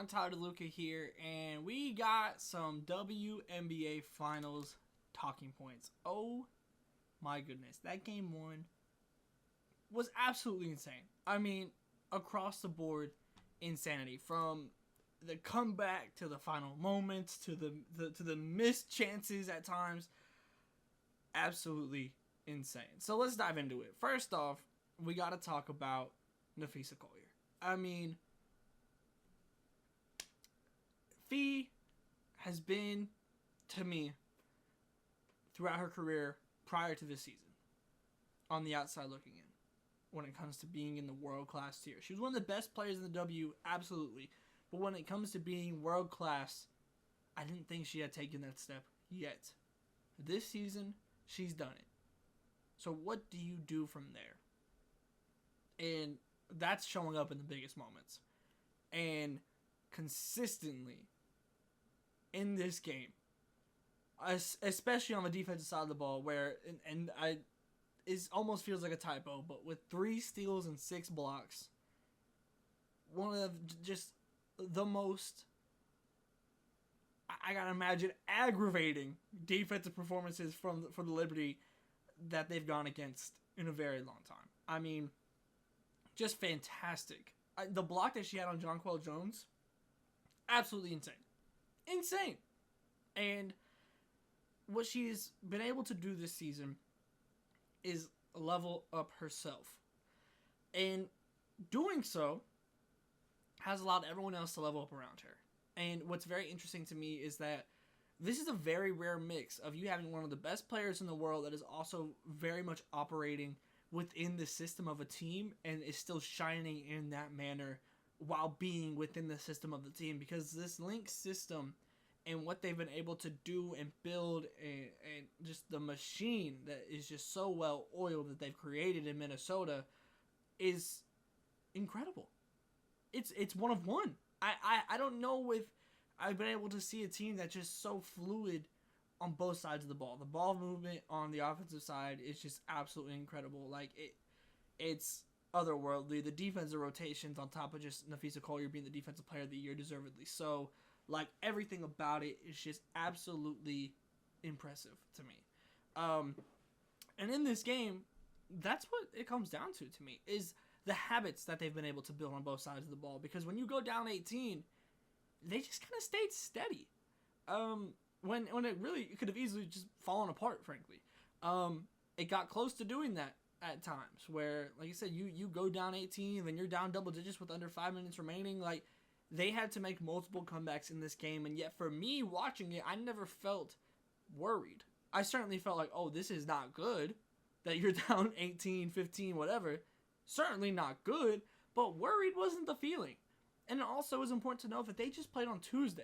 everyone, Tyler DeLuca here, and we got some WNBA Finals talking points. Oh my goodness, that game one was absolutely insane. I mean, across the board, insanity. From the comeback to the final moments to the missed chances at times, absolutely insane. So let's dive into it. First off, we got to talk about Napheesa Collier. I mean, Fee has been, to me, throughout her career prior to this season, on the outside looking in, when it comes to being in the world-class tier. She was one of the best players in the W, absolutely. But when it comes to being world-class, I didn't think she had taken that step yet. This season, she's done it. So what do you do from there? And that's showing up in the biggest moments. And consistently, in this game, especially on the defensive side of the ball, where it almost feels like a typo, but with 3 steals and 6 blocks, one of just the most, I gotta imagine, aggravating defensive performances for the Liberty that they've gone against in a very long time. I mean, just fantastic. The block that she had on Jonquel Jones, absolutely insane. Insane. And what she's been able to do this season is level up herself. And doing so has allowed everyone else to level up around her. And what's very interesting to me is that this is a very rare mix of you having one of the best players in the world that is also very much operating within the system of a team and is still shining in that manner while being within the system of the team. Because this Lynx system and what they've been able to do and build and just the machine that is just so well oiled that they've created in Minnesota is incredible. It's one of one. I don't know if I've been able to see a team that's just so fluid on both sides of the ball. The ball movement on the offensive side is just absolutely incredible. Like, it's otherworldly. The defensive rotations on top of just Napheesa Collier being the defensive player of the year, deservedly so. Like, everything about it is just absolutely impressive to me. And in this game, that's what it comes down to me, is the habits that they've been able to build on both sides of the ball. Because when you go down 18, they just kind of stayed steady. When it could have easily just fallen apart, frankly. It got close to doing that at times, where, like I said, you go down 18, then you're down double digits with under 5 minutes remaining. Like, they had to make multiple comebacks in this game, and yet for me watching it, I never felt worried. I certainly felt like, oh, this is not good, that you're down 18, 15, whatever. Certainly not good, but worried wasn't the feeling. And it also is important to know that they just played on Tuesday.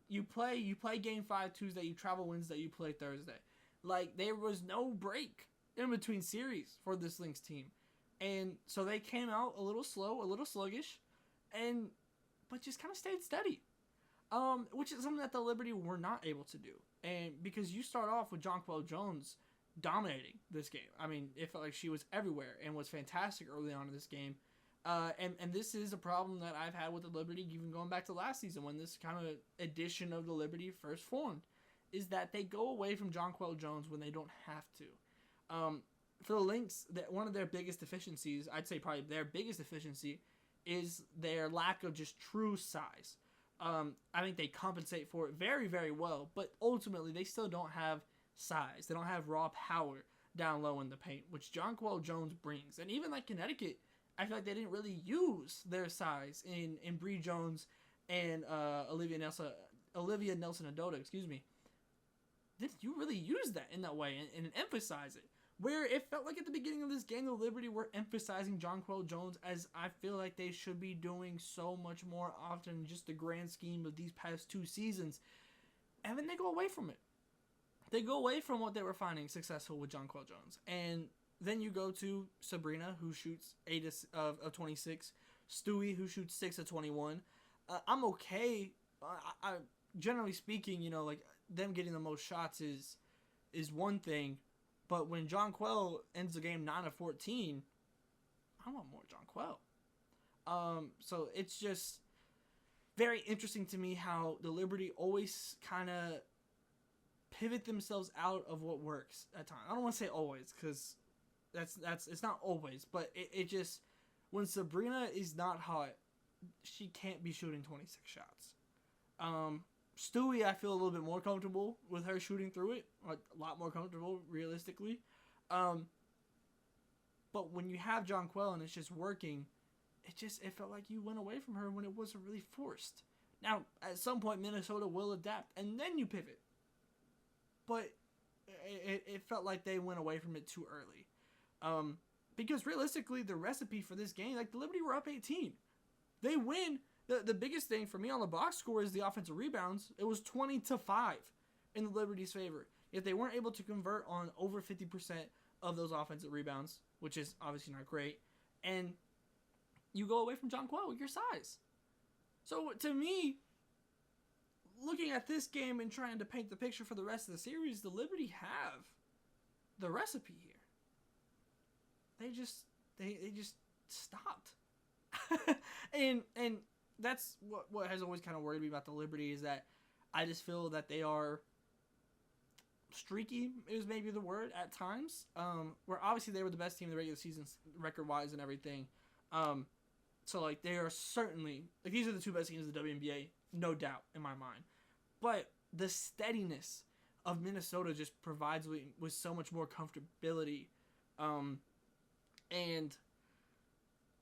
You play Game 5 Tuesday, you travel Wednesday, you play Thursday. Like, there was no break in between series for this Lynx team. And so they came out a little slow, a little sluggish, but just kind of stayed steady. Which is something that the Liberty were not able to do. And because you start off with Jonquel Jones dominating this game. I mean, it felt like she was everywhere and was fantastic early on in this game. And this is a problem that I've had with the Liberty, even going back to last season when this kind of edition of the Liberty first formed, is that they go away from Jonquel Jones when they don't have to. For the Lynx, one of their biggest deficiencies, I'd say probably their biggest deficiency, is their lack of just true size. I think they compensate for it very, very well, but ultimately they still don't have size. They don't have raw power down low in the paint, which Jonquel Jones brings. And even like Connecticut, I feel like they didn't really use their size in Bree Jones and Olivia Nelson-Ododa, Did you really use that in that way and emphasize it? Where it felt like at the beginning of this game, the Liberty were emphasizing Jonquel Jones, as I feel like they should be doing so much more often in just the grand scheme of these past 2 seasons. And then they go away from it. They go away from what they were finding successful with Jonquel Jones. And then you go to Sabrina, who shoots 8 of 26. Stewie, who shoots 6 of 21. I'm okay. I generally speaking, like, them getting the most shots is one thing. But when Jonquel ends the game 9 of 14, I want more Jonquel. So it's just very interesting to me how the Liberty always kind of pivot themselves out of what works at times. I don't want to say always, because that's it's not always, but it just, when Sabrina is not hot, she can't be shooting 26 shots. Stewie, I feel a little bit more comfortable with her shooting through it, like a lot more comfortable realistically. But when you have Jonquel and it's just working, it felt like you went away from her when it wasn't really forced. Now, at some point, Minnesota will adapt, and then you pivot. But it felt like they went away from it too early. Because realistically, the recipe for this game, like the Liberty were up 18. They win. The biggest thing for me on the box score is the offensive rebounds. It was 20-5 in the Liberty's favor. Yet they weren't able to convert on over 50% of those offensive rebounds, which is obviously not great. And you go away from Jonquel with your size. So to me, looking at this game and trying to paint the picture for the rest of the series, the Liberty have the recipe here. They just stopped. and that's what has always kind of worried me about the Liberty, is that I just feel that they are streaky, is maybe the word, at times. Where obviously they were the best team in the regular season record-wise and everything. So like they are certainly, like, these are the two best teams in the WNBA, no doubt in my mind. But the steadiness of Minnesota just provides with so much more comfortability. And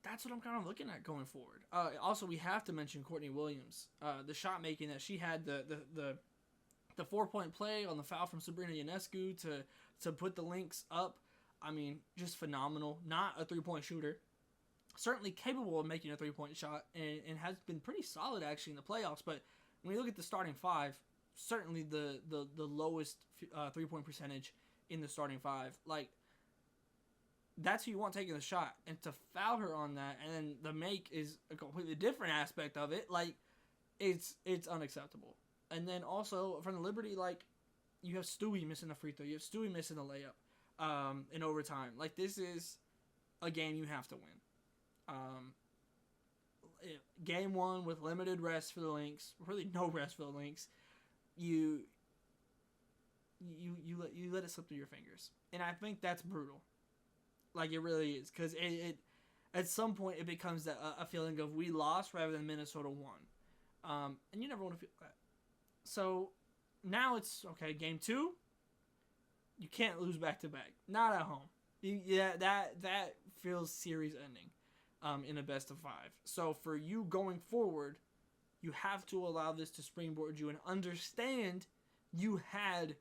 that's what I'm kind of looking at going forward. Also, we have to mention Courtney Williams. The shot making that she had, the 4-point play on the foul from Sabrina Ionescu to put the Lynx up. I mean, just phenomenal. Not a 3-point shooter. Certainly capable of making a 3-point shot, and has been pretty solid actually in the playoffs. But when you look at the starting five, certainly the lowest 3-point percentage in the starting five. Like, that's who you want taking the shot, and to foul her on that, and then the make is a completely different aspect of it. Like, it's unacceptable. And then also from the Liberty, like, you have Stewie missing a free throw, you have Stewie missing a layup, in overtime. Like, this is a game you have to win. Game one with limited rest for the Lynx, really no rest for the Lynx. You let it slip through your fingers, and I think that's brutal. Like, it really is, because it at some point it becomes a feeling of we lost rather than Minnesota won, and you never want to feel that. So now it's okay. Game two, you can't lose back to back, not at home. That feels series ending, in a best of 5. So for you going forward, you have to allow this to springboard you and understand you had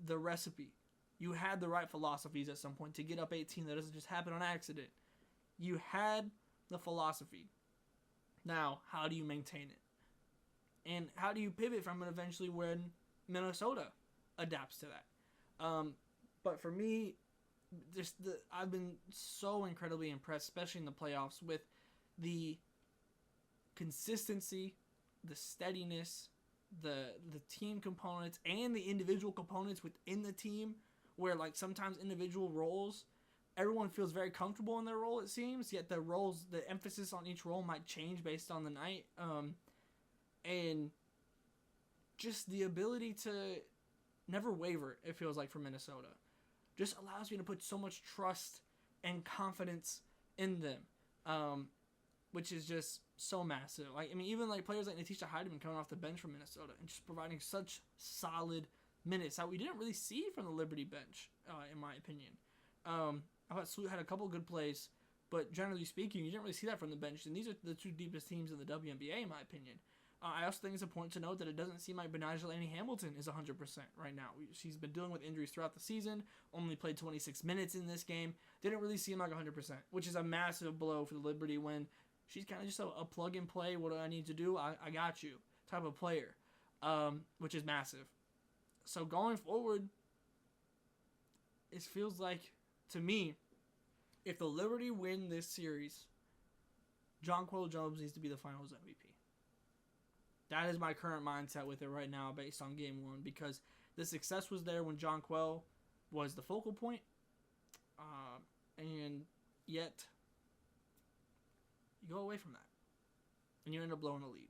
the recipe. You had the right philosophies at some point to get up 18. That doesn't just happen on accident. You had the philosophy. Now, how do you maintain it? And how do you pivot from it eventually when Minnesota adapts to that? But for me, I've been so incredibly impressed, especially in the playoffs, with the consistency, the steadiness, the team components, and the individual components within the team, where, like, sometimes individual roles, everyone feels very comfortable in their role, it seems, yet the roles, the emphasis on each role might change based on the night. And just the ability to never waver, it feels like, for Minnesota, just allows me to put so much trust and confidence in them, which is just so massive. Like, I mean, even like players like Natisha Heidemann coming off the bench from Minnesota and just providing such solid minutes that we didn't really see from the Liberty bench, in my opinion. I thought Sloot had a couple good plays, but generally speaking, you didn't really see that from the bench, and these are the two deepest teams in the WNBA, in my opinion. I also think it's important to note that it doesn't seem like Benajelani Hamilton is 100% right now. She's been dealing with injuries throughout the season, only played 26 minutes in this game, didn't really seem like 100%, which is a massive blow for the Liberty when she's kind of just a plug-and-play, what do I need to do, I got you type of player, which is massive. So going forward, it feels like, to me, if the Liberty win this series, Jonquel Jones needs to be the Finals MVP. That is my current mindset with it right now based on Game 1, because the success was there when Jonquel was the focal point, and yet you go away from that, and you end up blowing the lead.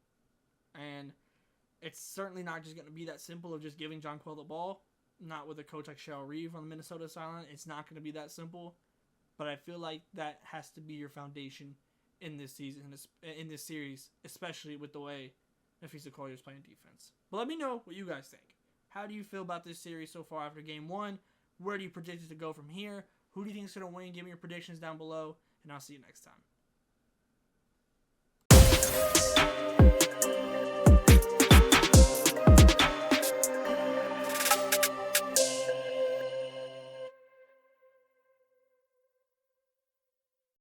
It's certainly not just going to be that simple of just giving Jonquel the ball. Not with a coach like Cheryl Reeve on the Minnesota sideline. It's not going to be that simple. But I feel like that has to be your foundation in this season, in this series, especially with the way Nafisa Collier is playing defense. But let me know what you guys think. How do you feel about this series so far after Game 1? Where do you predict it to go from here? Who do you think is going to win? Give me your predictions down below, and I'll see you next time.